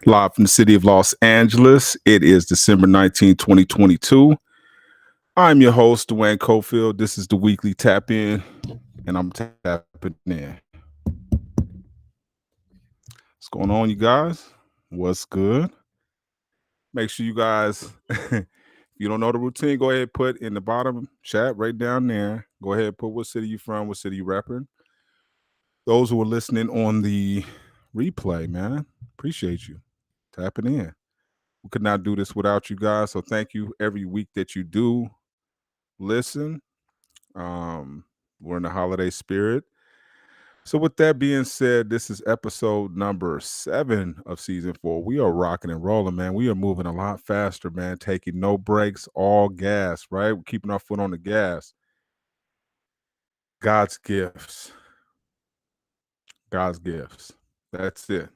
Live from the city of Los Angeles. It is December 19th, 2022. I'm your host, Dwayne Cofield. This is the weekly tap in, and I'm tapping in. What's going on, you guys? What's good? Make sure you guys, if you don't know the routine, go ahead, put in the bottom chat right down there. Go ahead, put what city you from, what city you repping. Those who are listening on the replay, man, appreciate you tapping in. We could not do this without you guys. So thank you every week that you do listen. We're in the holiday spirit. So with that being said, this is episode number 7 of season 4. We are rocking and rolling, man. We are moving a lot faster, man. Taking no breaks, all gas, right? We're keeping our foot on the gas. God's gifts. God's gifts. That's it.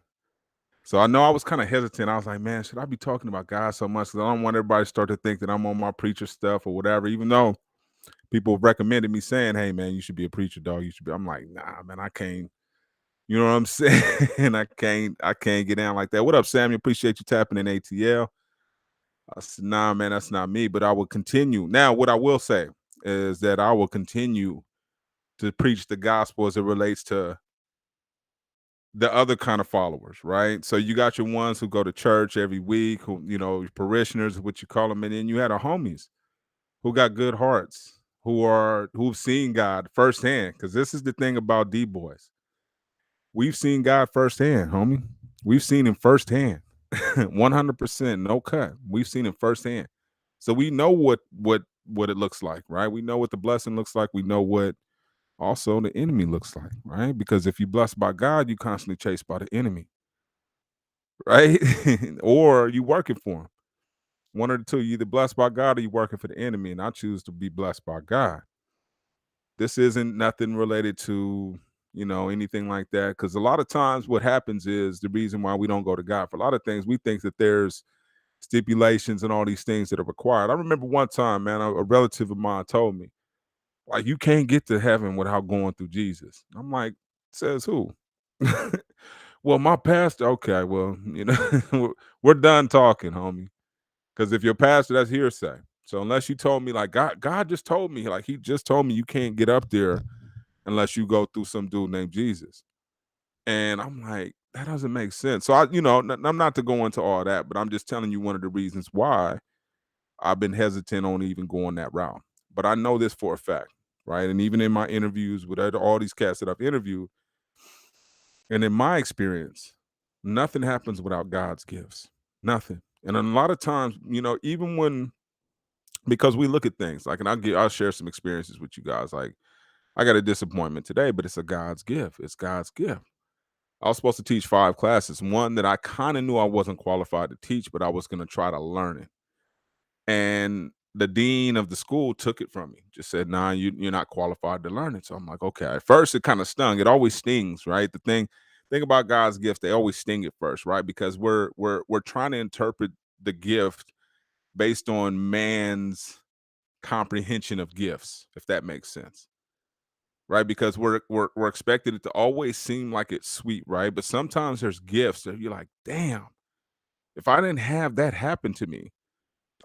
So I know I was kind of hesitant. I was like, man, should I be talking about God so much? Because I don't want everybody to start to think that I'm on my preacher stuff or whatever, even though people recommended me saying, hey, man, you should be a preacher, dog. You should be. I'm like, nah, man, I can't. You know what I'm saying? I can't get down like that. What up, Samuel? Appreciate you tapping in ATL. I said, nah, man, that's not me, but I will continue. Now, what I will say is that I will continue to preach the gospel as it relates to the other kind of followers, right? So you got your ones who go to church every week, who, your parishioners, what you call them, and then you had our homies who got good hearts, who've seen God firsthand. Because this is the thing about D boys. We've seen God firsthand, homie. We've seen him firsthand. 100%, no cut. We've seen him firsthand. So we know what it looks like, right? We know what the blessing looks like. We know what also the enemy looks like, right? Because if you're blessed by God, you constantly chased by the enemy, right? Or you working for him. One of the two, you either blessed by God or you working for the enemy. And I choose to be blessed by God. This isn't nothing related to, anything like that. Because a lot of times what happens is the reason why we don't go to God for a lot of things, we think that there's stipulations and all these things that are required. I remember one time, man, a relative of mine told me, like, you can't get to heaven without going through Jesus. I'm like, says who? Well, my pastor. Okay, well, we're done talking, homie. Because if your pastor, that's hearsay. So unless you told me, like, God just told me, like, he just told me you can't get up there unless you go through some dude named Jesus. And I'm like, that doesn't make sense. So I'm not to go into all that, but I'm just telling you one of the reasons why I've been hesitant on even going that route. But I know this for a fact, right? And even in my interviews with all these cats that I've interviewed, and in my experience, nothing happens without God's gifts. Nothing. And a lot of times, even when, because we look at things like, and I'll share some experiences with you guys. Like, I got a disappointment today, but it's a God's gift. It's God's gift. I was supposed to teach 5 classes, one that I kind of knew I wasn't qualified to teach, but I was going to try to learn it. And the dean of the school took it from me, just said, nah, you're not qualified to learn it. So I'm like, okay. At first, it kind of stung. It always stings, right? The thing about God's gifts, they always sting at first, right? Because we're trying to interpret the gift based on man's comprehension of gifts, if that makes sense. Right, because we're expected it to always seem like it's sweet, right? But sometimes there's gifts that you're like, damn, if I didn't have that happen to me,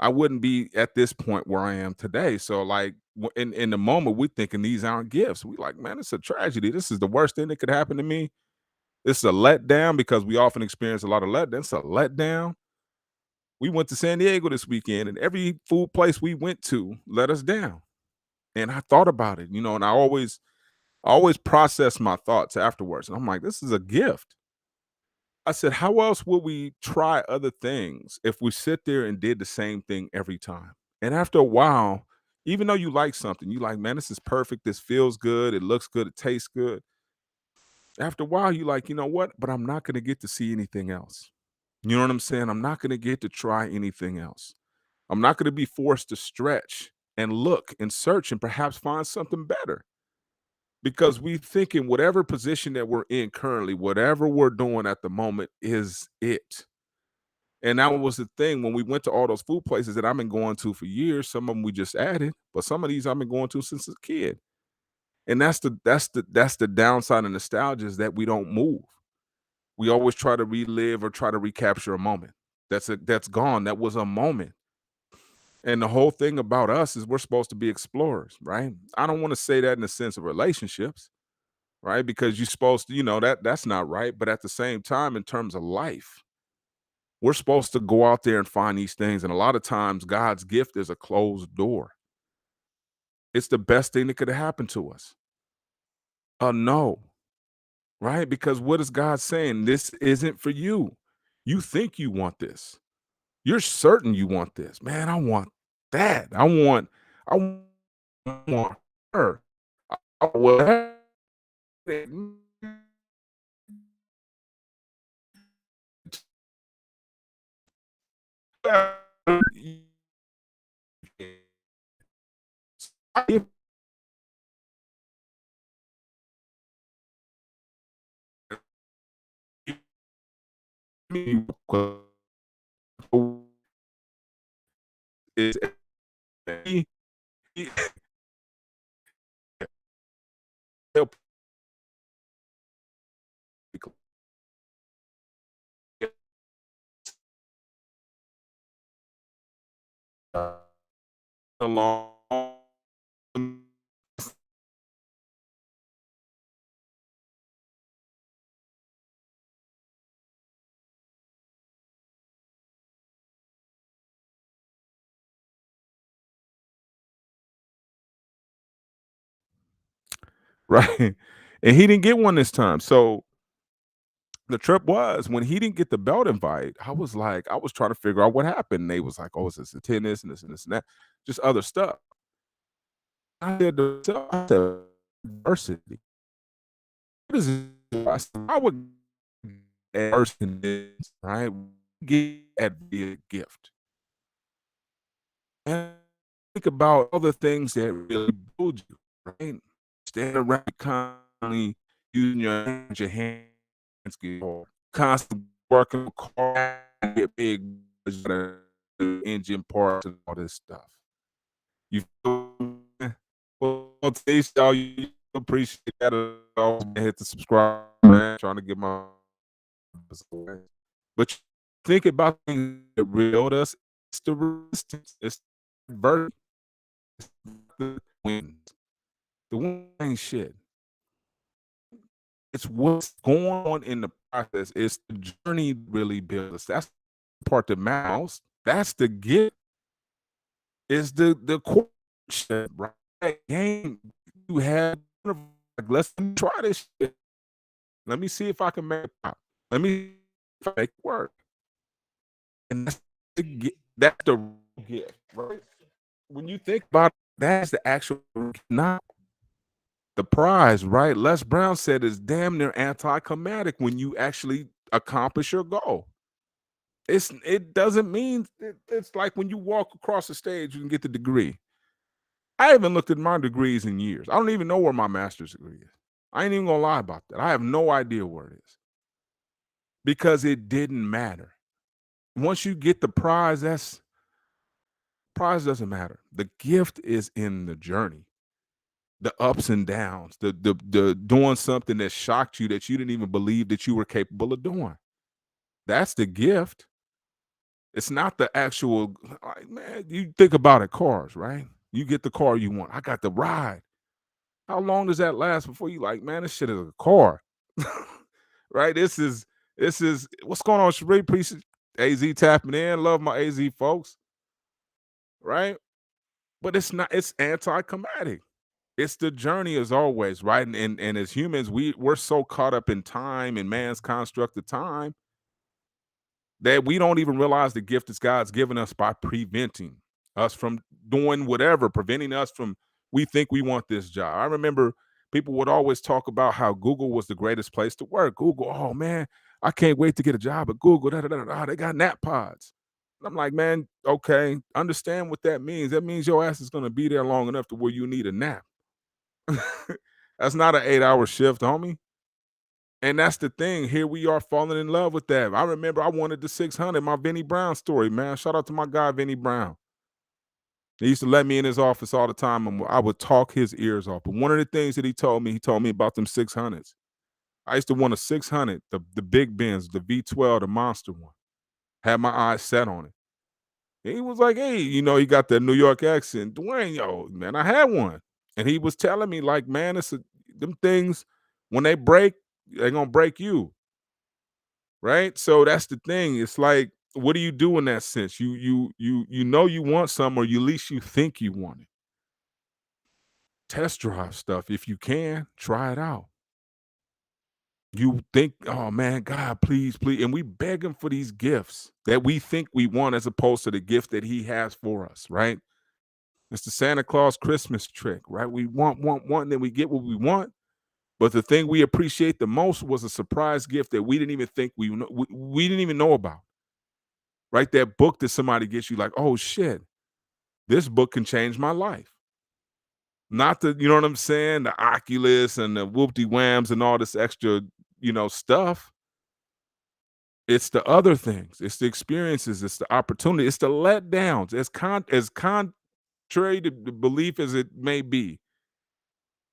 I wouldn't be at this point where I am today. So, like, in the moment, we're thinking these aren't gifts. We like, man, it's a tragedy. This is the worst thing that could happen to me. This is a letdown because we often experience a lot of letdown. It's a letdown. We went to San Diego this weekend, and every food place we went to let us down. And I thought about it, and I always process my thoughts afterwards. And I'm like, this is a gift. I said, how else would we try other things if we sit there and did the same thing every time? And after a while, even though you like something, you like, man, this is perfect. This feels good. It looks good. It tastes good. After a while, you like, you know what? But I'm not going to get to see anything else. You know what I'm saying? I'm not going to get to try anything else. I'm not going to be forced to stretch and look and search and perhaps find something better. Because we think in whatever position that we're in currently, whatever we're doing at the moment is it. And that was the thing when we went to all those food places that I've been going to for years. Some of them we just added, but some of these I've been going to since a kid. And that's the downside of nostalgia is that we don't move. We always try to relive or try to recapture a moment. That's gone. That was a moment. And the whole thing about us is we're supposed to be explorers, right? I don't want to say that in the sense of relationships, right? Because you're supposed to, that's not right. But at the same time, in terms of life, we're supposed to go out there and find these things. And a lot of times, God's gift is a closed door. It's the best thing that could have happened to us. A no, right? Because what is God saying? This isn't for you. You think you want this. You're certain you want this. Man, I want that. I want her. I want is help along. Right. And he didn't get one this time. So the trip was when he didn't get the belt invite, I was like, I was trying to figure out what happened. And they was like, oh, it's this tennis and this and this and that, just other stuff. I said to myself, I said, diversity. What is it? I would adversity, right? Get at be a gift. And think about other things that really build you, right? Stand around constantly using your hands, constantly working hard, get big engine parts and all this stuff. You feel me? Well, today's y'all, you appreciate that. Hit the subscribe, man. Trying to get my but think about things that real us. It's the resistance. It's the verdict. It's the wins. The win ain't shit. It's what's going on in the process. It's the journey really builds us. That's the part that matters. That's the gift. Is the question, right? Game you have. Like, let's try this shit. Let me see if I can make it pop. Let me if I make it work. And that's the gift, right? When you think about it, that's the actual, not the prize, right? Les Brown said it's damn near anticlimactic when you actually accomplish your goal. It doesn't mean it's like when you walk across the stage, you can get the degree. I haven't looked at my degrees in years. I don't even know where my master's degree is. I ain't even gonna lie about that. I have no idea where it is because it didn't matter. Once you get the prize, prize doesn't matter. The gift is in the journey, the ups and downs, the doing something that shocked you that you didn't even believe that you were capable of doing. That's the gift. It's not the actual, like, man, you think about it, cars, right? You get the car you want. I got the ride. How long does that last before you like, man, this shit is a car? Right? This is what's going on, Sheree? Appreciate AZ tapping in. Love my AZ folks, right? But it's not, it's anticlimactic. It's the journey as always, right? And as humans, we're so caught up in time and man's construct of time that we don't even realize the gift that God's given us by preventing us from doing whatever, preventing us from, we think we want this job. I remember people would always talk about how Google was the greatest place to work. Google, oh man, I can't wait to get a job at Google. Da, da, da, da, they got nap pods. I'm like, man, okay, understand what that means. That means your ass is going to be there long enough to where you need a nap. That's not an 8-hour shift, homie. And that's the thing. Here we are falling in love with that. I remember I wanted the 600, my Vinny Brown story, man. Shout out to my guy, Vinny Brown. He used to let me in his office all the time and I would talk his ears off. But one of the things that he told me about them 600s. I used to want a 600, the big Benz, the V12, the monster one. Had my eyes set on it. And he was like, "Hey, he got that New York accent. Dwayne, yo, man, I had one." And he was telling me, like, man, them things, when they break, they're gonna break you. Right. So that's the thing. It's like, what do you do in that sense? You want some, or you at least you think you want it. Test drive stuff. If you can, try it out. You think, oh man, God, please, please. And we beg him for these gifts that we think we want as opposed to the gift that he has for us, right? It's the Santa Claus Christmas trick, right? We want, and then we get what we want. But the thing we appreciate the most was a surprise gift that we didn't even think we didn't even know about. Right? That book that somebody gets you, like, oh shit, this book can change my life. Not the, you know what I'm saying? The Oculus and the whoop-de whams and all this extra, stuff. It's the other things. It's the experiences. It's the opportunity. It's the letdowns. As contrary to the belief as it may be,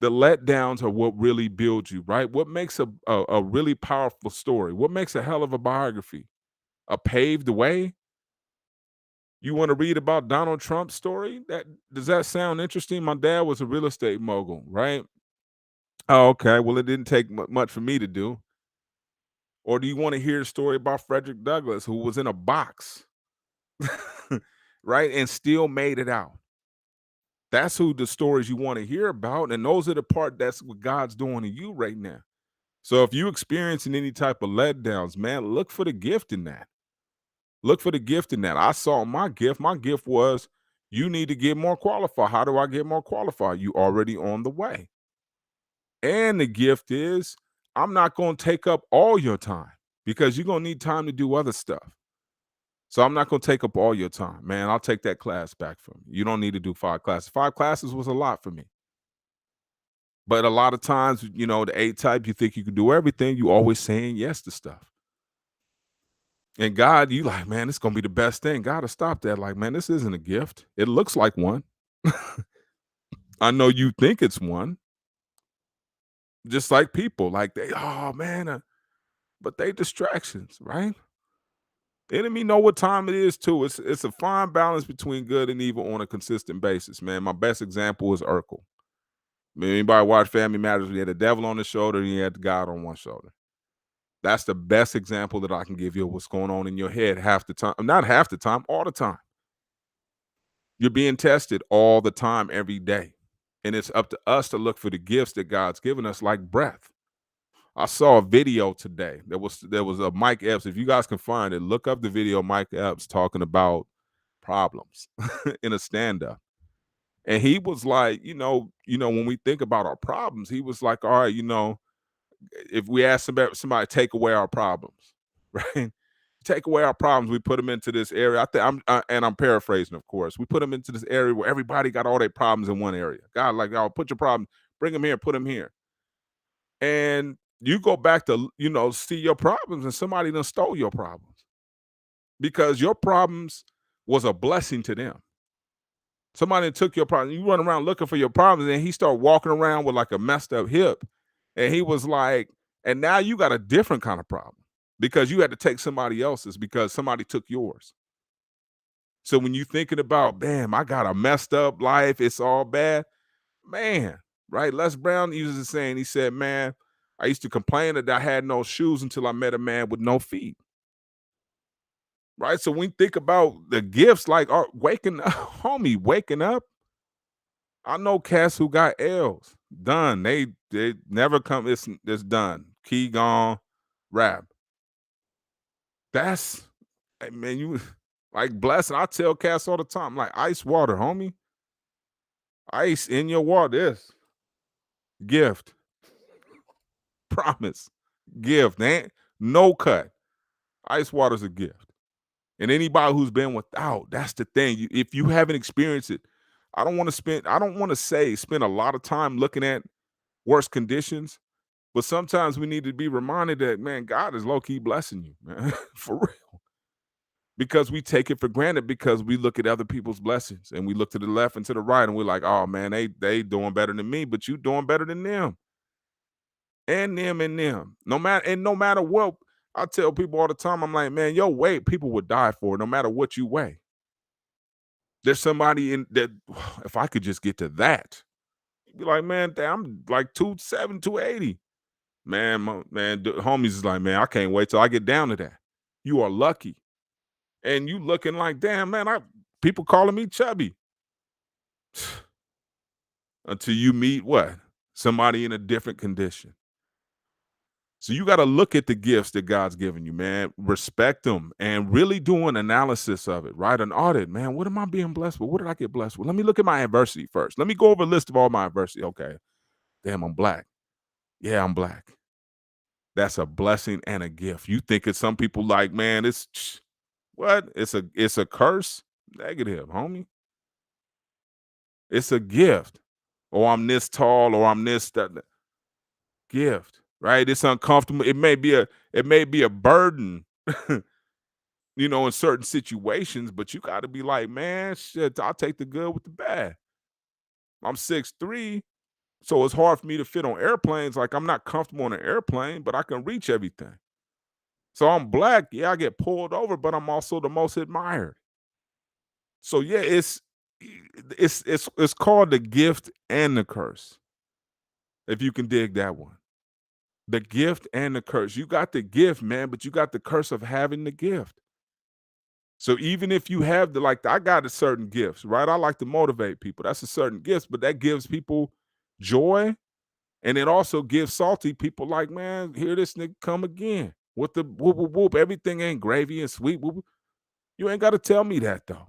the letdowns are what really build you, right? What makes a really powerful story? What makes a hell of a biography? A paved way? You want to read about Donald Trump's story? Does that sound interesting? My dad was a real estate mogul, right? Oh, okay. Well, it didn't take much for me to do. Or do you want to hear a story about Frederick Douglass, who was in a box, right, and still made it out? That's who the stories you want to hear about, and those are the part that's what God's doing in you right now. So if you experiencing any type of letdowns, man, look for the gift in that. Look for the gift in that. I saw my gift. My gift was, you need to get more qualified. How do I get more qualified? You already on the way. And the gift is, I'm not going to take up all your time because you're going to need time to do other stuff. So I'm not going to take up all your time, man. I'll take that class back from you. You don't need to do 5 classes. 5 classes was a lot for me. But a lot of times, the A type, you think you can do everything. You always saying yes to stuff. And God, you like, man, it's gonna be the best thing. God to stop that. Like, man, this isn't a gift. It looks like one. I know you think it's one. Just like people, like oh man, but they distractions, right? The enemy know what time it is too. It's a fine balance between good and evil on a consistent basis, man. My best example is Urkel. Anybody watch Family Matters? We had the devil on the shoulder, and you had God on one shoulder. That's the best example that I can give you of what's going on in your head half the time. Not half the time, all the time. You're being tested all the time, every day. And it's up to us to look for the gifts that God's given us, like breath. I saw a video today. There was a Mike Epps. If you guys can find it, look up the video of Mike Epps talking about problems in a stand-up. And he was like, when we think about our problems, he was like, all right, if we ask somebody to take away our problems, right? Take away our problems, we put them into this area. I think I'm paraphrasing, of course. We put them into this area where everybody got all their problems in one area. God, like, oh, put your problem, bring them here, put them here. And you go back to, see your problems, and somebody done stole your problems because your problems was a blessing to them. Somebody took your problem. You run around looking for your problems, and he started walking around with like a messed up hip. And he was like, and now you got a different kind of problem because you had to take somebody else's because somebody took yours. So when you thinking about, damn, I got a messed up life, it's all bad, man, right? Les Brown uses the saying, he said, man, I used to complain that I had no shoes until I met a man with no feet. Right? So when you think about the gifts, like waking up, homie, waking up. I know cats who got L's. Done. They never come. It's done. Key gone, rap. That's, hey, man, you like blessing. I tell cats all the time, like ice water, homie. Ice in your water. This gift. Promise. Gift. Ain't no cut. Ice water's a gift. And anybody who's been without, that's the thing. If you haven't experienced it, I don't want to spend a lot of time looking at worse conditions, but sometimes we need to be reminded that, man, God is low-key blessing you, man, for real. Because we take it for granted because we look at other people's blessings and we look to the left and to the right and we're like, oh man, they doing better than me, but you doing better than them. and them and them. No matter what, I tell people all the time, I'm like, man, your weight, people would die for, no matter what you weigh. There's somebody in that, if I could just get to that, you'd be like, man, damn, I'm like 270, 280. Man, man, the homies is like, man, I can't wait till I get down to that. You are lucky. And you looking like, damn, man, people calling me chubby. Until you meet what? Somebody in a different condition. So you got to look at the gifts that God's given you, man. Respect them and really do an analysis of it, right? An audit, man. What am I being blessed with? What did I get blessed with? Let me look at my adversity first. Let me go over a list of all my adversity. Okay. Damn, I'm black. Yeah, I'm black. That's a blessing and a gift. You think it's some people like, man, it's what? It's a curse? Negative, homie. It's a gift. Or I'm this tall, or I'm this that gift, right? It's uncomfortable. It may be a burden, in certain situations, but you got to be like, man, shit, I'll take the good with the bad. I'm 6'3", so it's hard for me to fit on airplanes. Like, I'm not comfortable on an airplane, but I can reach everything. So I'm black. Yeah, I get pulled over, but I'm also the most admired. So yeah, it's called the gift and the curse. If you can dig that one. The gift and the curse. You got the gift, man, but you got the curse of having the gift. So even if you have I got a certain gifts, right? I like to motivate people. That's a certain gifts, but that gives people joy. And it also gives salty people like, man, here this nigga come again. With the whoop whoop whoop. Everything ain't gravy and sweet. Whoop, whoop. You ain't got to tell me that though.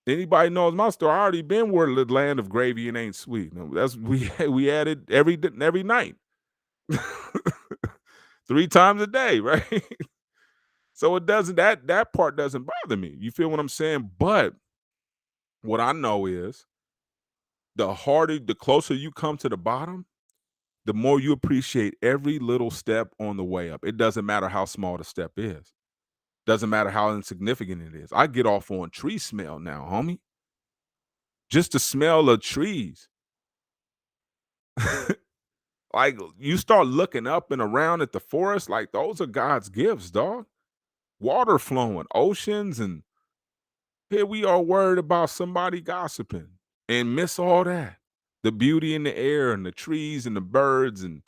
Anybody knows my story? I already been where the land of gravy and ain't sweet. No, that's we had it every night. 3 times a day, right? So it doesn't that part doesn't bother me. You feel what I'm saying? But what I know is the closer you come to the bottom, the more you appreciate every little step on the way up. It doesn't matter how small the step is. Doesn't matter how insignificant it is. I get off on tree smell now, homie. Just the smell of trees. Like, you start looking up and around at the forest, like those are God's gifts, dog. Water flowing, oceans, and here we are worried about somebody gossiping and miss all that. The beauty in the air and the trees and the birds and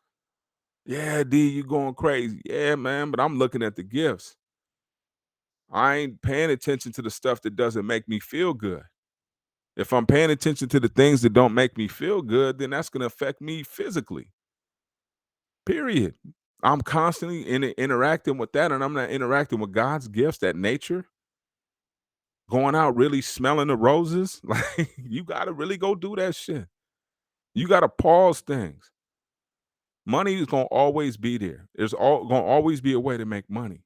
yeah, D, you going crazy. Yeah, man, but I'm looking at the gifts. I ain't paying attention to the stuff that doesn't make me feel good. If I'm paying attention to the things that don't make me feel good, then that's going to affect me physically. Period. I'm constantly interacting with that, and I'm not interacting with God's gifts, that nature. Going out really smelling the roses, like, you gotta really go do that shit. You gotta pause things. Money is gonna always be there. Gonna always be a way to make money.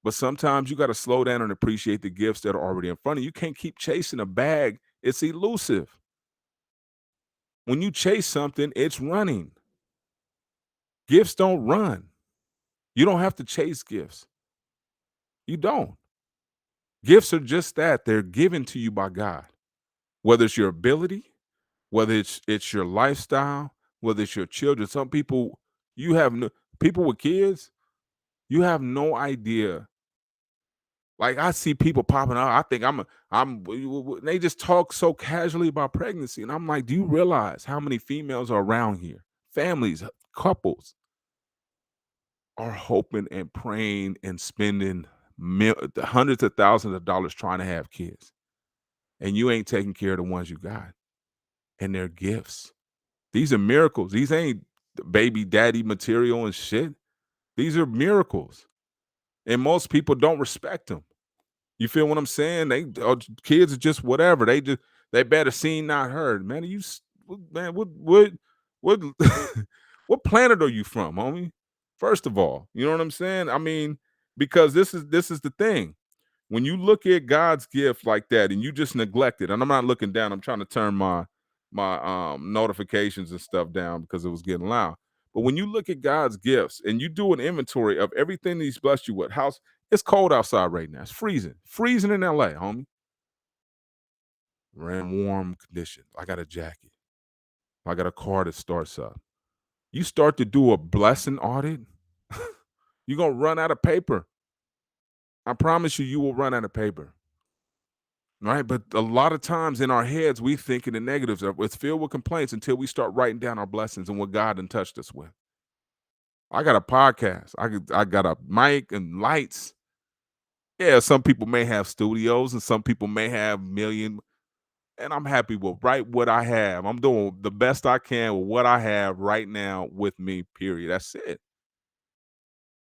But sometimes you gotta slow down and appreciate the gifts that are already in front of you. You can't keep chasing a bag. It's elusive. When you chase something, it's running. Gifts don't run. You don't have to chase gifts. You don't. Gifts are just that. They're given to you by God. Whether it's your ability, whether it's your lifestyle, whether it's your children. Some people you have no people with kids, you have no idea. Like, I see people popping out. I think they just talk so casually about pregnancy. And I'm like, do you realize how many females are around here? Families, couples are hoping and praying and spending hundreds of thousands of dollars trying to have kids. And you ain't taking care of the ones you got. And they're gifts. These are miracles. These ain't baby daddy material and shit. These are miracles. And most people don't respect them. You feel what I'm saying? Kids are just whatever. They better seen, not heard. Man, what what planet are you from, homie? First of all, you know what I'm saying? I mean, because this is the thing. When you look at God's gift like that and you just neglect it, and I'm not looking down, I'm trying to turn my notifications and stuff down because it was getting loud. But when you look at God's gifts and you do an inventory of everything he's blessed you with, it's cold outside right now. It's freezing in LA, homie. We're in warm conditions. I got a jacket. I got a car that starts up. You start to do a blessing audit, you're gonna run out of paper. I promise you, you will run out of paper. Right. But a lot of times in our heads, we think in the negatives. It's filled with complaints until we start writing down our blessings and what God done touched us with. I got a podcast. I got a mic and lights. Yeah, some people may have studios and some people may have million, and I'm happy with right what I have. I'm doing the best I can with what I have right now with me, period. That's it.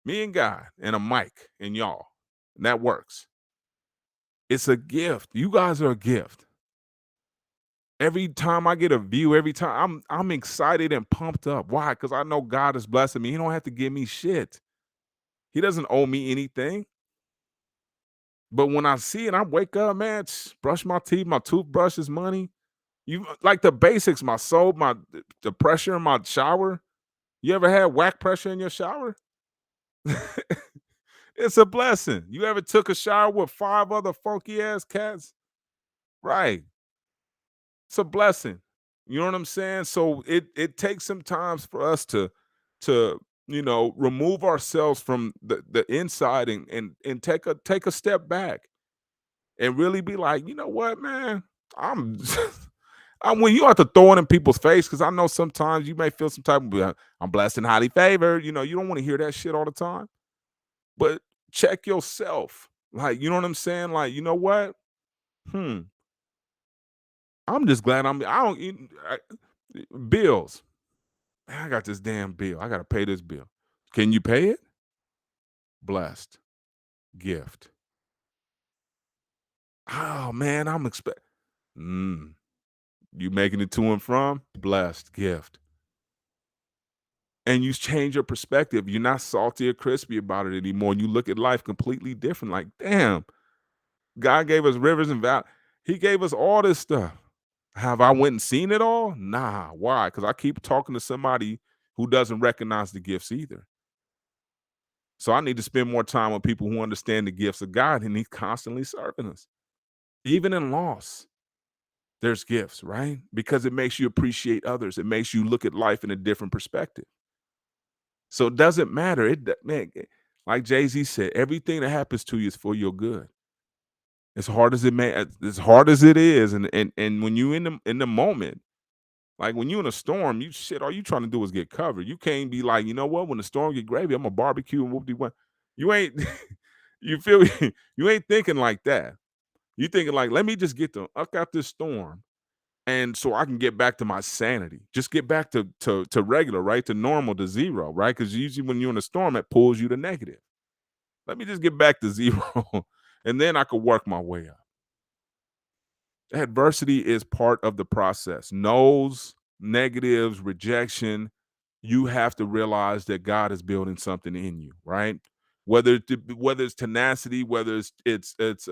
Me and God and a mic and y'all. And that works. It's a gift. You guys are a gift. Every time I get a view, every time I'm excited and pumped up. Why? Because I know God is blessing me. He don't have to give me shit. He doesn't owe me anything. But when I see it, I wake up, man, brush my teeth, my toothbrush is money. You like the basics, my soap, the pressure in my shower. You ever had whack pressure in your shower? It's a blessing. You ever took a shower with 5 other funky ass cats? Right. It's a blessing. You know what I'm saying? So it takes some times for us to remove ourselves from the inside and take a step back and really be like, you know what, man, I'm I'm when you have to throw it in people's face because I know sometimes you may feel some type of I'm blessed and highly favored. You don't want to hear that shit all the time. But check yourself. Like, you know what I'm saying? Like, you know what? Hmm. I'm just glad I don't bills. Man, I got this damn bill. I got to pay this bill. Can you pay it? Blessed. Gift. Oh man, I'm expect. You making it to and from? Blessed. Gift. And you change your perspective. You're not salty or crispy about it anymore. You look at life completely different. Like, damn, God gave us rivers and valleys. He gave us all this stuff. Have I went and seen it all? Nah. Why? Because I keep talking to somebody who doesn't recognize the gifts either. So I need to spend more time with people who understand the gifts of God, and He's constantly serving us. Even in loss, there's gifts, right? Because it makes you appreciate others. It makes you look at life in a different perspective. So it doesn't matter. Man, like Jay-Z said, everything that happens to you is for your good. As hard as it is, and when you in the moment, like when you in a storm, all you trying to do is get covered. You can't be like, you know what? When the storm get gravy, I'm a barbecue and whoop de whoop. You ain't you feel me? You ain't thinking like that. You thinking like, let me just get the fuck out this storm, and so I can get back to my sanity. Just get back to regular, right? To normal, to zero, right? Because usually when you're in a storm, it pulls you to negative. Let me just get back to zero, and then I could work my way up. Adversity is part of the process. No's, negatives, rejection. You have to realize that God is building something in you, right? Whether it's tenacity, whether it's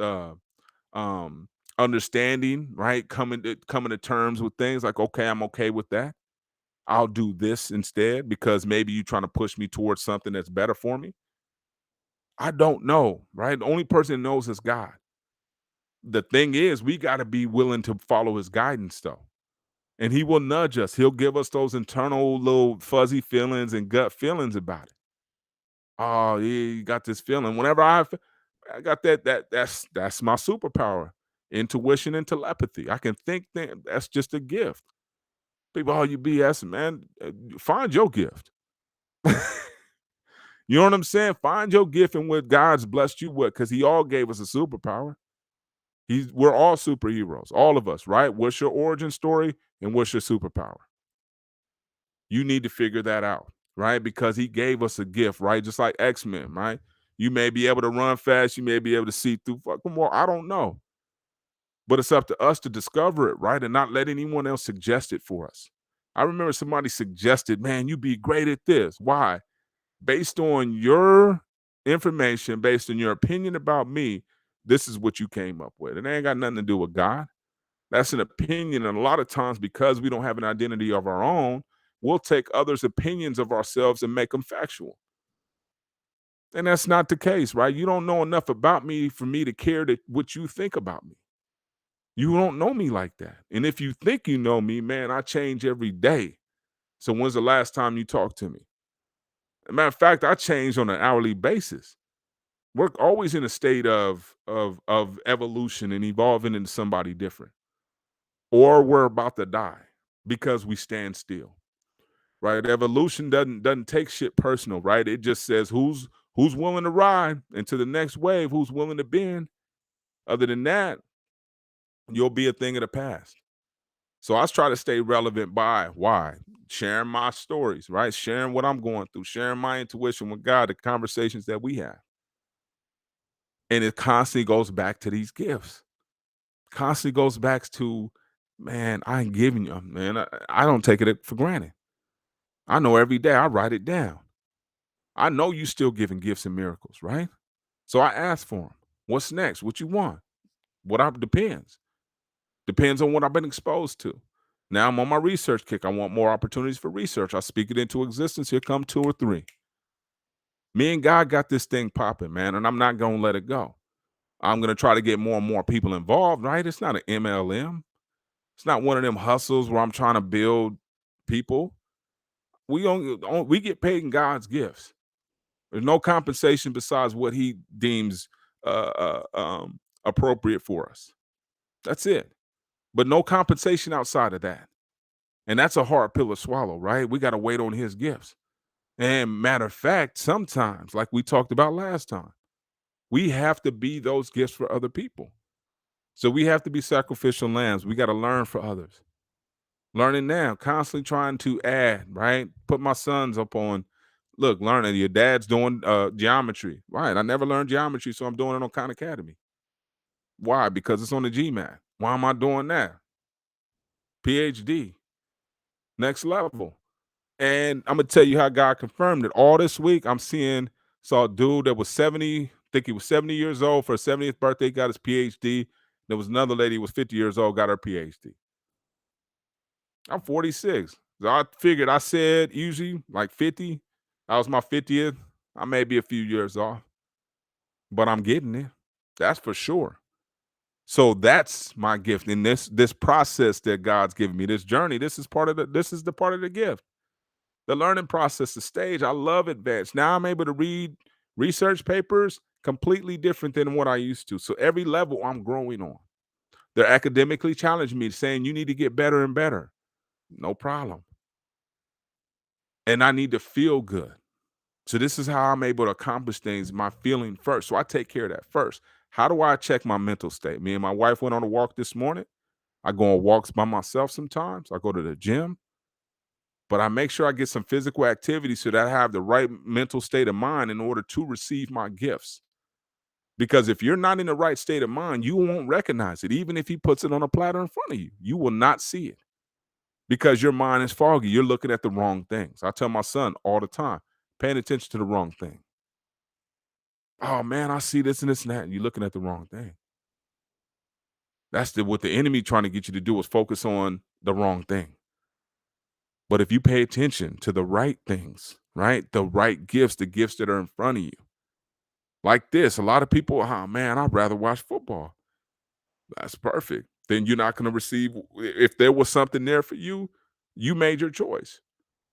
um understanding, right? Coming to terms with things like, okay, I'm okay with that. I'll do this instead because maybe you're trying to push me towards something that's better for me. I don't know, right? The only person that knows is God. The thing is, we got to be willing to follow his guidance though. And he will nudge us. He'll give us those internal little fuzzy feelings and gut feelings about it. Oh, yeah, you got this feeling. Whenever I got that's my superpower. Intuition and telepathy. I can think that's just a gift. People, oh, you BS, man. Find your gift. You know what I'm saying? Find your gift and what God's blessed you with, because he all gave us a superpower. We're all superheroes, all of us, right? What's your origin story and what's your superpower? You need to figure that out, right? Because he gave us a gift, right? Just like X-Men, right? You may be able to run fast, you may be able to see through fucking wall. I don't know. But it's up to us to discover it, right? And not let anyone else suggest it for us. I remember somebody suggested, man, you'd be great at this. Why? Based on your information, based on your opinion about me, this is what you came up with. It ain't got nothing to do with God. That's an opinion. And a lot of times, because we don't have an identity of our own, we'll take others' opinions of ourselves and make them factual. And that's not the case, right? You don't know enough about me for me to care what you think about me. You don't know me like that. And if you think you know me, man, I change every day. So when's the last time you talked to me? As a matter of fact, I change on an hourly basis. We're always in a state of evolution and evolving into somebody different. Or we're about to die because we stand still. Right? Evolution doesn't take shit personal, right? It just says who's willing to ride into the next wave, who's willing to bend. Other than that, you'll be a thing of the past. So I try to stay relevant by why? Sharing my stories, right? Sharing what I'm going through, sharing my intuition with God, the conversations that we have. And it constantly goes back to these gifts. Constantly goes back to, man, I ain't giving you, man. I don't take it for granted. I know every day I write it down. I know you still giving gifts and miracles, right? So I ask for them. What's next? What you want? Depends. Depends on what I've been exposed to. Now I'm on my research kick. I want more opportunities for research. I speak it into existence. Here come 2 or 3. Me and God got this thing popping, man, and I'm not gonna let it go. I'm gonna try to get more and more people involved, right? It's not an MLM. It's not one of them hustles where I'm trying to build people. We get paid in God's gifts. There's no compensation besides what He deems appropriate for us. That's it. But no compensation outside of that. And that's a hard pill to swallow, right? We got to wait on His gifts. And matter of fact, sometimes, like we talked about last time, we have to be those gifts for other people. So we have to be sacrificial lambs. We got to learn for others. Learning now, constantly trying to add, right? Put my sons up on, look, learning. Your dad's doing geometry. Right. I never learned geometry, so I'm doing it on Khan Academy. Why? Because it's on the GMAT. Why am I doing that? PhD. Next level. And I'm gonna tell you how God confirmed it. All this week, saw a dude that was 70, I think he was 70 years old for his 70th birthday, got his PhD. There was another lady who was 50 years old, got her PhD. I'm 46. So I said usually like 50. That was my 50th. I may be a few years off, but I'm getting it. That's for sure. So that's my gift in this process that God's given me, this journey. This is the part of the gift. The learning process, the stage. I love advanced. Now I'm able to read research papers completely different than what I used to. So every level I'm growing on. They're academically challenging me, saying you need to get better and better. No problem. And I need to feel good. So this is how I'm able to accomplish things, my feeling first. So I take care of that first. How do I check my mental state? Me and my wife went on a walk this morning. I go on walks by myself sometimes. I go to the gym. But I make sure I get some physical activity so that I have the right mental state of mind in order to receive my gifts. Because if you're not in the right state of mind, you won't recognize it. Even if He puts it on a platter in front of you, you will not see it because your mind is foggy. You're looking at the wrong things. I tell my son all the time, paying attention to the wrong thing. Oh man, I see this and this and that, and you're looking at the wrong thing. That's what the enemy trying to get you to do is focus on the wrong thing. But if you pay attention to the right things, right? The right gifts, the gifts that are in front of you. Like this, a lot of people, oh man, I'd rather watch football. That's perfect. Then you're not going to receive, if there was something there for you, you made your choice.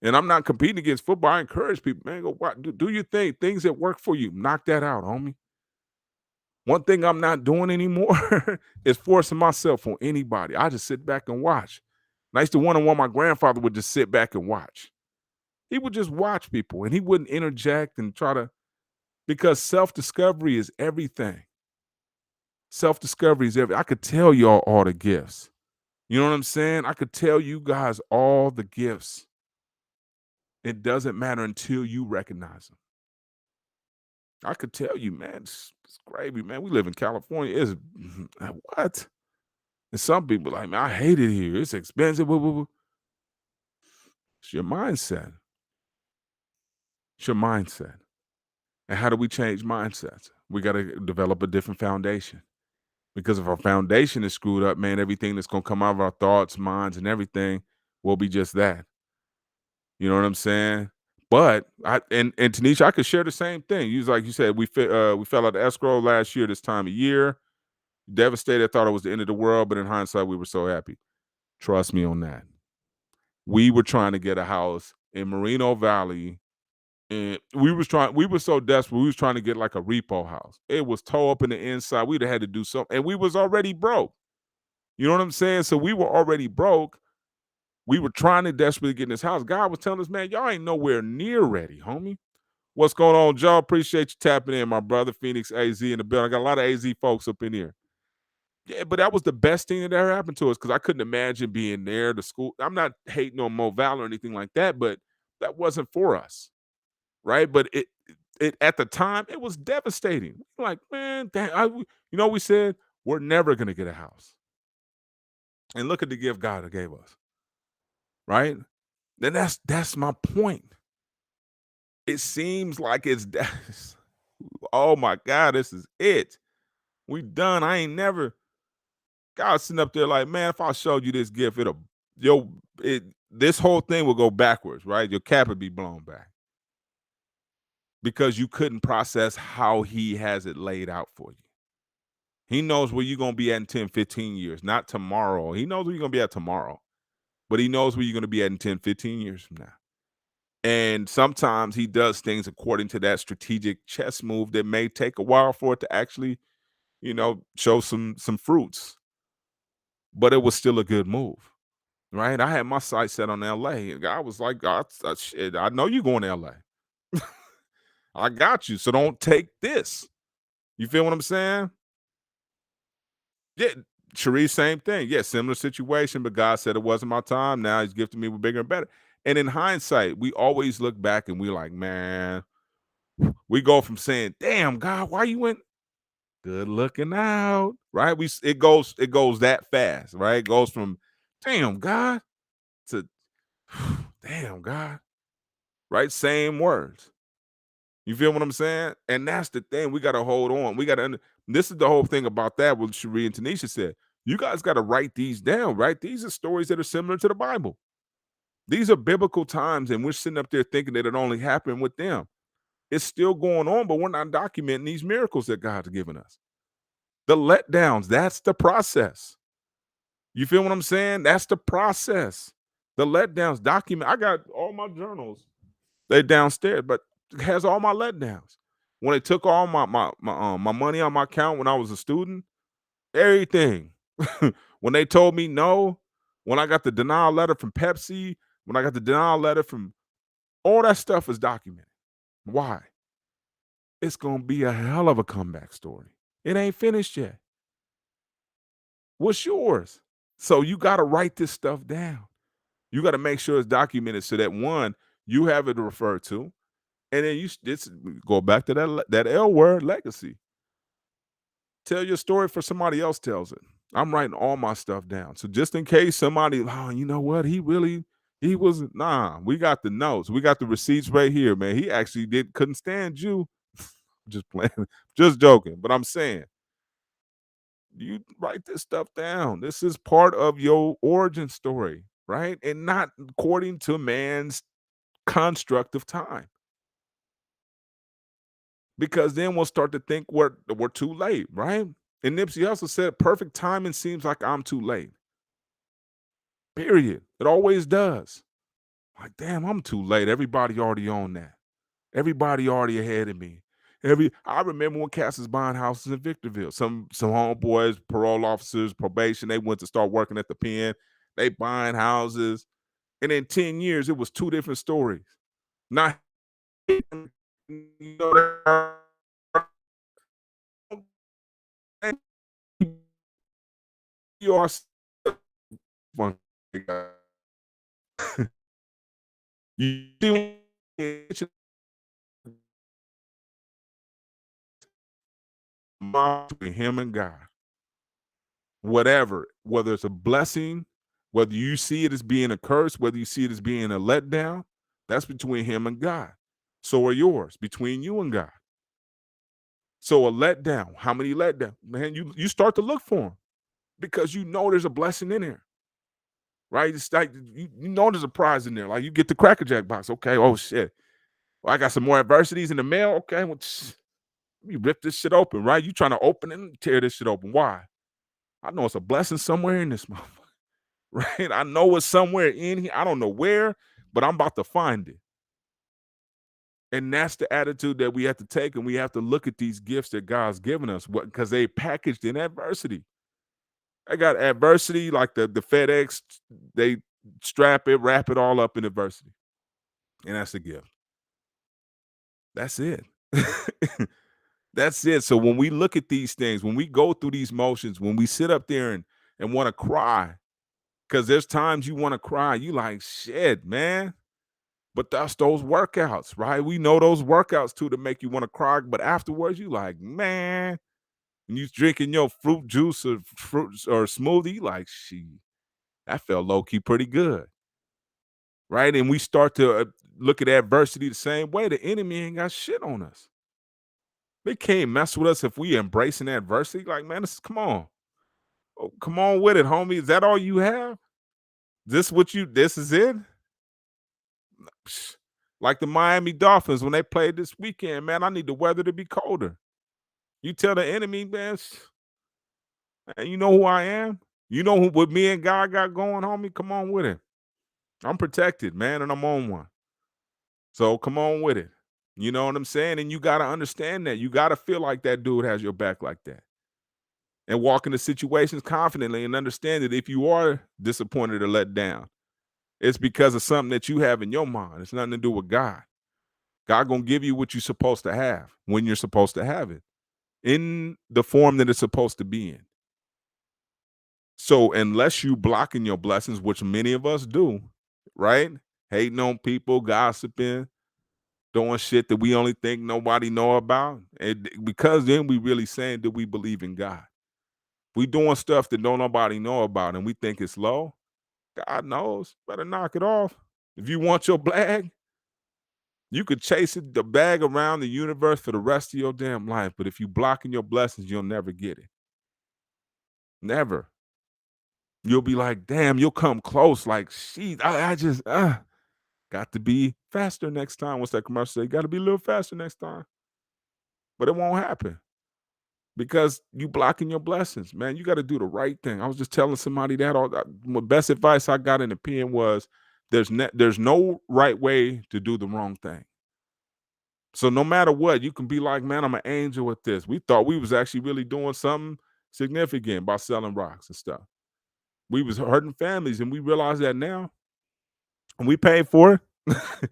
And I'm not competing against football. I encourage people, man, go do your thing. Things that work for you, knock that out, homie. One thing I'm not doing anymore is forcing myself on anybody. I just sit back and watch. And I used to one-on-one, my grandfather would just sit back and watch. He would just watch people and he wouldn't interject and try to, because self-discovery is everything. Self-discovery is everything. I could tell y'all all the gifts. You know what I'm saying? I could tell you guys all the gifts. It doesn't matter until you recognize them. I could tell you, man, it's gravy, man. We live in California. It's what? And some people like, man, I hate it here. It's expensive. It's your mindset. It's your mindset. And how do we change mindsets? We got to develop a different foundation. Because if our foundation is screwed up, man, everything that's going to come out of our thoughts, minds, and everything will be just that. You know what I'm saying? But and Tanisha, I could share the same thing. You like you said, we fell out of escrow last year, this time of year. Devastated, thought it was the end of the world, but in hindsight, we were so happy. Trust me on that. we were trying to get a house in Moreno Valley, and we were so desperate, we was trying to get like a repo house. It was tore up in the inside. We'd have had to do something, and we was already broke. You know what I'm saying? So we were already broke. We were trying to desperately get in this house. God was telling us, man, y'all ain't nowhere near ready, homie. What's going on, Joe? Appreciate you tapping in, my brother. Phoenix AZ in the building. I got a lot of AZ folks up in here. Yeah, but that was the best thing that ever happened to us because I couldn't imagine being there. The school. I'm not hating on Mo Val or anything like that, but that wasn't for us, right? But it at the time it was devastating. Like, man, we said we're never gonna get a house, and look at the gift God gave us, right? Then that's my point. It seems like it's oh my God, this is it. We done. I ain't never God sitting up there like, man, if I showed you this gift, this whole thing will go backwards, right? Your cap would be blown back because you couldn't process how he has it laid out for you. He knows where you're going to be at in 10, 15 years, not tomorrow. He knows where you're going to be at tomorrow, but he knows where you're going to be at in 10, 15 years from now. And sometimes he does things according to that strategic chess move that may take a while for it to actually, show some fruits. But it was still a good move, right? I had my sights set on LA. And I was like, shit, I know you're going to LA. I got you. So don't take this. You feel what I'm saying? Yeah. Cherie, same thing. Yeah, similar situation, but God said it wasn't my time. Now he's gifted me with bigger and better. And in hindsight, we always look back and we're like, man, we go from saying, damn, God, why you went good looking out, right? It goes that fast, right? It goes from damn God to damn God, right? Same words. You feel what I'm saying? And that's the thing. We got to hold on. We got to. This is the whole thing about that. What Cherie and Tanisha said. You guys got to write these down, right? These are stories that are similar to the Bible. These are biblical times, and we're sitting up there thinking that it only happened with them. It's still going on, but we're not documenting these miracles that God's given us. The letdowns, that's the process. You feel what I'm saying? That's the process. The letdowns document. I got all my journals. They're downstairs, but it has all my letdowns. When they took all my money on my account when I was a student, everything. When they told me no, when I got the denial letter from Pepsi, when I got the denial letter from all that stuff is documented. Why? It's gonna be a hell of a comeback story. It ain't finished yet. What's yours? So you got to write this stuff down. You got to make sure it's documented so that one, you have it to refer to, and then go back to that L word, legacy. Tell your story for somebody else tells it. I'm writing all my stuff down. So just in case somebody, oh, you know what? He was, we got the notes. We got the receipts right here, man. He actually couldn't stand you. Just playing, just joking. But I'm saying, you write this stuff down. This is part of your origin story, right? And not according to man's construct of time. Because then we'll start to think we're too late, right? And Nipsey Hussle said, perfect timing seems like I'm too late. Period. It always does. Like, damn, I'm too late. Everybody already on that. Everybody already ahead of me. I remember when cats was buying houses in Victorville. Some homeboys, parole officers, probation, they went to start working at the pen. They buying houses. And in 10 years, it was two different stories. Not you are one you between him and God. Whatever, whether it's a blessing, whether you see it as being a curse, whether you see it as being a letdown, that's between him and God. So are yours, between you and God. So a letdown, how many letdown? Man, you start to look for them because you know there's a blessing in there. Right? It's like you know there's a prize in there. Like you get the Cracker Jack box. Okay, oh shit. Well, I got some more adversities in the mail. Okay, well, you rip this shit open, right? You trying to open it and tear this shit open. Why? I know it's a blessing somewhere in this motherfucker. right? I know it's somewhere in here. I don't know where, but I'm about to find it. And that's the attitude that we have to take, and we have to look at these gifts that God's given us, because they packaged in adversity. I got adversity like the FedEx. They strap it, wrap it all up in adversity, and that's the gift. That's it. That's it. So when we look at these things, when we go through these motions, when we sit up there and want to cry, because there's times you want to cry, you like, shit, man. But that's those workouts, right? We know those workouts too to make you want to cry. But afterwards, you like, man, and you drinking your fruit juice or fruit or smoothie, you like, she, that felt low key pretty good, right? And we start to look at adversity the same way. The enemy ain't got shit on us. They can't mess with us if we embracing adversity. Like, man, come on. Oh, come on with it, homie. Is that all you have? This is it? Psh, like the Miami Dolphins when they played this weekend, man, I need the weather to be colder. You tell the enemy, man, man, you know who I am? You know what me and God got going, homie? Come on with it. I'm protected, man, and I'm on one. So come on with it. You know what I'm saying? And you got to understand that. You got to feel like that dude has your back like that. And walk into situations confidently and understand that if you are disappointed or let down, it's because of something that you have in your mind. It's nothing to do with God. God gonna give you what you're supposed to have when you're supposed to have it in the form that it's supposed to be in. So unless you blocking your blessings, which many of us do, right? Hating on people, gossiping, doing shit that we only think nobody know about. And because then we really saying that we believe in God. We doing stuff that don't nobody know about and we think it's low. God knows. Better knock it off. If you want your bag, you could chase the bag around the universe for the rest of your damn life. But if you blocking your blessings, you'll never get it. Never. You'll be like, damn, you'll come close. Like, shit, I just got to be faster next time. What's that commercial say? Got to be a little faster next time. But it won't happen because you blocking your blessings, man. You got to do the right thing. I was just telling somebody that the best advice I got in the pen was there's no right way to do the wrong thing. So no matter what, you can be like, man, I'm an angel with this. We thought we was actually really doing something significant by selling rocks and stuff. We was hurting families, and we realize that now, and we paid for it.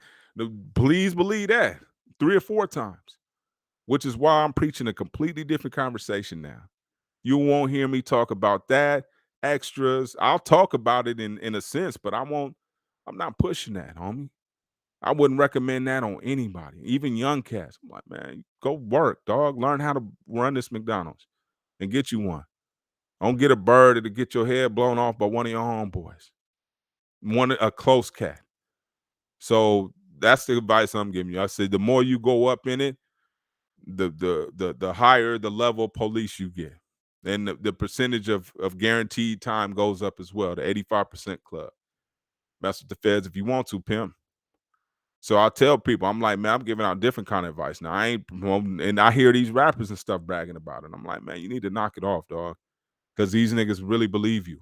Please believe that 3 or 4 times, which is why I'm preaching a completely different conversation now. You won't hear me talk about that, extras. I'll talk about it in a sense, but I'm not pushing that, homie. I wouldn't recommend that on anybody, even young cats. I'm like, man, go work, dog. Learn how to run this McDonald's and get you one. Don't get a bird that'll get your head blown off by one of your homeboys. A close cat. So that's the advice I'm giving you. I said the more you go up in it, the higher the level of police you get. And the percentage of guaranteed time goes up as well, the 85% club. Mess with the feds if you want to, pimp. So I tell people, I'm like, man, I'm giving out different kind of advice. Now I ain't promoting, and I hear these rappers and stuff bragging about it. I'm like, man, you need to knock it off, dog. Because these niggas really believe you.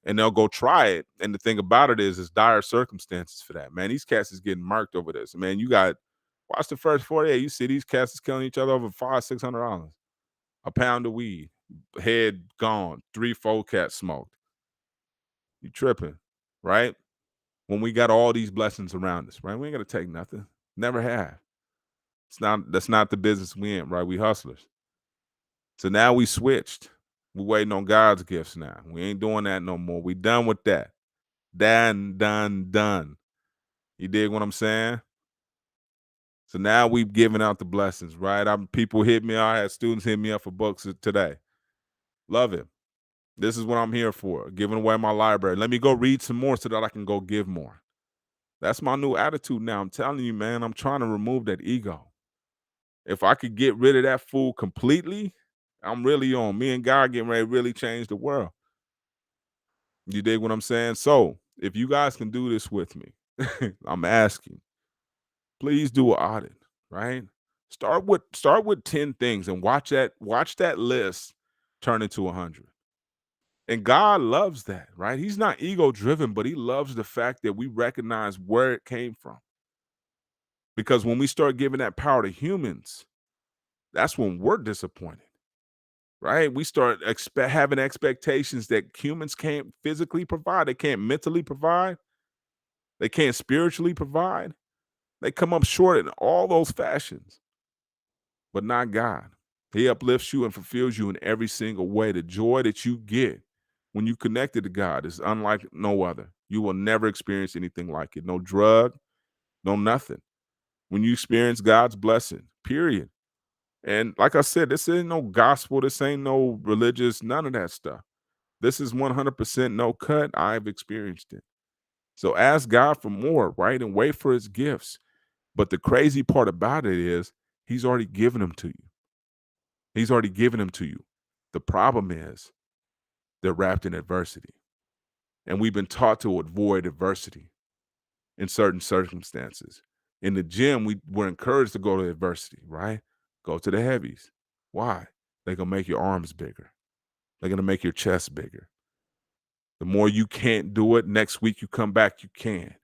And they'll go try it. And the thing about it is dire circumstances for that. Man, these cats is getting marked over this. Man, you got watch the first 48. You see these cats is killing each other over $500-$600. A pound of weed, head gone, 3-4 cats smoked. You tripping, right? When we got all these blessings around us, right? We ain't got to take nothing. Never have. That's not the business we in, right? We hustlers. So now we switched. We waiting on God's gifts now. We ain't doing that no more. We done with that. Done. You dig what I'm saying? So now we've given out the blessings, right? People hit me. I had students hit me up for books today. Love it. This is what I'm here for, giving away my library. Let me go read some more so that I can go give more. That's my new attitude now. I'm telling you, man, I'm trying to remove that ego. If I could get rid of that fool completely, I'm really on. Me and God getting ready to really change the world. You dig what I'm saying? So if you guys can do this with me, I'm asking, please do an audit, right? Start with 10 things and watch that list turn into 100. And God loves that, right? He's not ego driven, but he loves the fact that we recognize where it came from. Because when we start giving that power to humans, that's when we're disappointed, right? We start having expectations that humans can't physically provide, they can't mentally provide, they can't spiritually provide. They come up short in all those fashions, but not God. He uplifts you and fulfills you in every single way. The joy that you get when you connected to God is unlike no other. You will never experience anything like it. No drug, no nothing. When you experience God's blessing, period. And like I said, this ain't no gospel. This ain't no religious, none of that stuff. This is 100% no cut. I've experienced it. So ask God for more, right? And wait for his gifts. But the crazy part about it is he's already given them to you. He's already given them to you. The problem is they're wrapped in adversity. And we've been taught to avoid adversity in certain circumstances. In the gym, we're encouraged to go to adversity, right? Go to the heavies. Why? They're going to make your arms bigger. They're going to make your chest bigger. The more you can't do it, next week you come back, you can.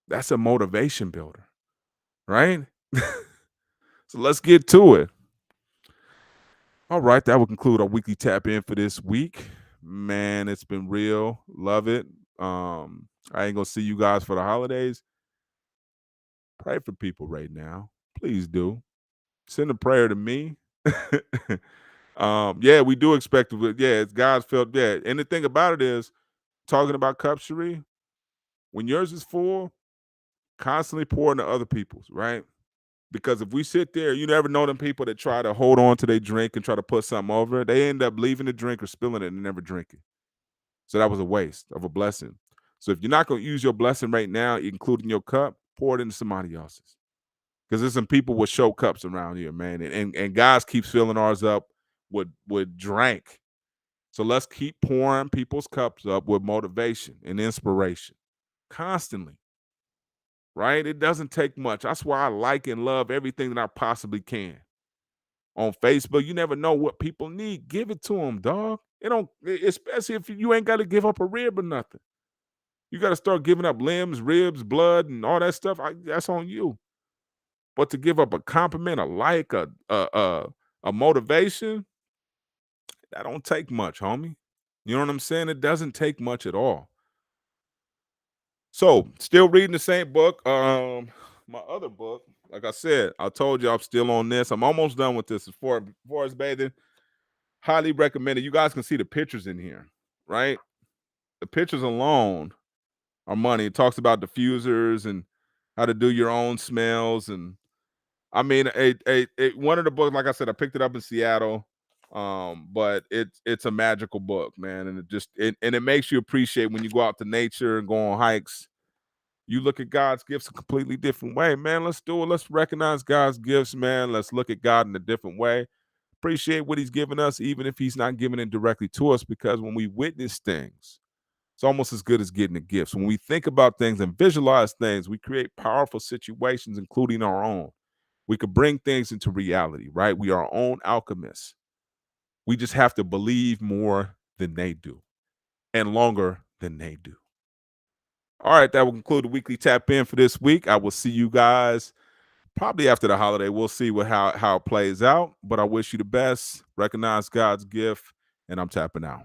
That's a motivation builder, right? So let's get to it. All right, that will conclude our weekly tap in for this week. Man, it's been real. Love it. I ain't gonna see you guys for the holidays. Pray for people right now. Please do. Send a prayer to me. Yeah, we do expect it. Yeah, it's God's felt. Yeah. And the thing about it is, talking about cup, Cherie, when yours is full, constantly pour into other people's, right? Because if we sit there, you never know them people that try to hold on to their drink and try to put something over it. They end up leaving the drink or spilling it and never drink it. So that was a waste of a blessing. So if you're not going to use your blessing right now, including your cup, pour it into somebody else's. Because there's some people with show cups around here, man. And guys keeps filling ours up with drink. So let's keep pouring people's cups up with motivation and inspiration constantly. Right? It doesn't take much. That's why I like and love everything that I possibly can. On Facebook, you never know what people need. Give it to them, dog. It don't, especially if you ain't got to give up a rib or nothing. You got to start giving up limbs, ribs, blood, and all that stuff. That's on you. But to give up a compliment, a like, a motivation, that don't take much, homie. You know what I'm saying? It doesn't take much at all. So, still reading the same book. My other book, like I said, I told you I'm still on this. I'm almost done with this. As far as bathing, highly recommended. You guys can see the pictures in here, right? The pictures alone are money. It talks about diffusers and how to do your own smells. And I mean, one of the books, like I said, I picked it up in Seattle. But it's a magical book, man. And it makes you appreciate when you go out to nature and go on hikes. You look at God's gifts a completely different way, man. Let's do it. Let's recognize God's gifts, man. Let's look at God in a different way. Appreciate what he's given us, even if he's not giving it directly to us, because when we witness things, it's almost as good as getting the gifts. When we think about things and visualize things, we create powerful situations, including our own. We could bring things into reality, right? We are our own alchemists. We just have to believe more than they do and longer than they do. All right, that will conclude the weekly tap in for this week. I will see you guys probably after the holiday. We'll see how it plays out, but I wish you the best. Recognize God's gift, and I'm tapping out.